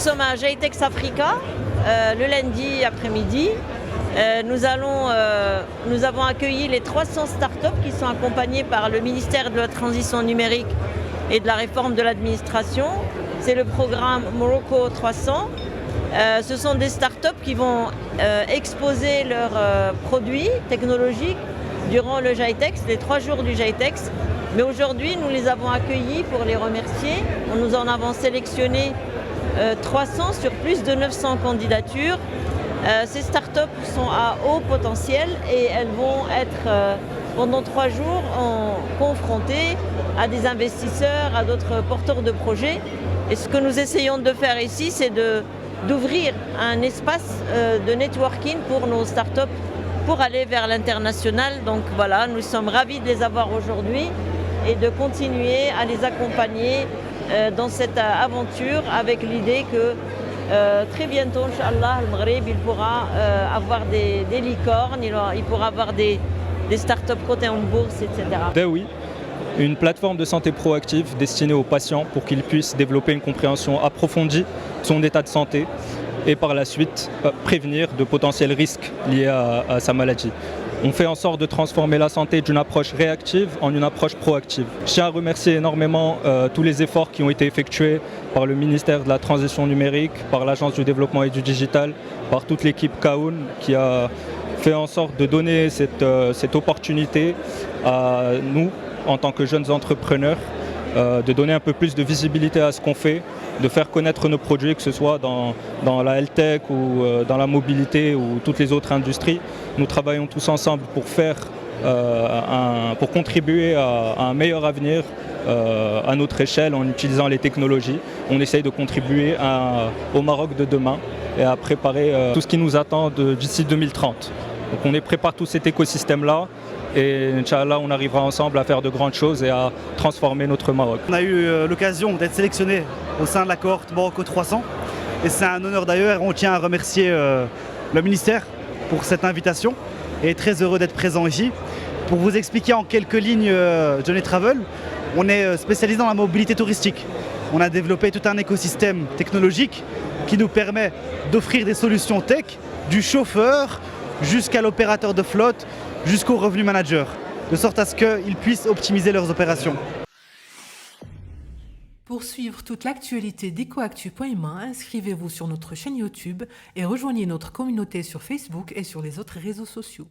sommes à Jitex Africa le lundi après-midi. Nous avons accueilli les 300 startups qui sont accompagnées par le ministère de la Transition numérique et de la réforme de l'administration. C'est le programme Morocco 300. Ce sont des startups qui vont exposer leurs produits technologiques durant le Jitex, les 3 jours du Jitex. Mais aujourd'hui, nous les avons accueillis pour les remercier. Nous en avons sélectionné 300 sur plus de 900 candidatures. Ces startups sont à haut potentiel et elles vont être pendant 3 jours confrontées à des investisseurs, à d'autres porteurs de projets. Et ce que nous essayons de faire ici, c'est d'ouvrir un espace de networking pour nos startups pour aller vers l'international. Donc voilà, nous sommes ravis de les avoir aujourd'hui et de continuer à les accompagner dans cette aventure avec l'idée que très bientôt, Inch'Allah, le Maghreb, il pourra avoir des licornes, il pourra avoir des startups cotées en bourse, etc. Dawi, une plateforme de santé proactive destinée aux patients pour qu'ils puissent développer une compréhension approfondie de son état de santé et par la suite prévenir de potentiels risques liés à sa maladie. On fait en sorte de transformer la santé d'une approche réactive en une approche proactive. Je tiens à remercier énormément tous les efforts qui ont été effectués par le ministère de la Transition numérique, par l'Agence du développement et du digital, par toute l'équipe Kaoun qui a fait en sorte de donner cette opportunité à nous, en tant que jeunes entrepreneurs, de donner un peu plus de visibilité à ce qu'on fait, de faire connaître nos produits, que ce soit dans la health tech ou dans la mobilité ou toutes les autres industries. Nous travaillons tous ensemble pour pour contribuer à un meilleur avenir à notre échelle en utilisant les technologies. On essaye de contribuer au Maroc de demain et à préparer tout ce qui nous attend d'ici 2030. Donc on prépare tout cet écosystème-là. Et Inch'Allah, on arrivera ensemble à faire de grandes choses et à transformer notre Maroc. On a eu l'occasion d'être sélectionné au sein de la cohorte Morocco 300 et c'est un honneur d'ailleurs. On tient à remercier le ministère pour cette invitation et très heureux d'être présent ici. Pour vous expliquer en quelques lignes Journey Travel, on est spécialisé dans la mobilité touristique. On a développé tout un écosystème technologique qui nous permet d'offrir des solutions tech du chauffeur jusqu'à l'opérateur de flotte, jusqu'au revenu manager, de sorte à ce qu'ils puissent optimiser leurs opérations. Pour suivre toute l'actualité d'EcoActu.ma, inscrivez-vous sur notre chaîne YouTube et rejoignez notre communauté sur Facebook et sur les autres réseaux sociaux.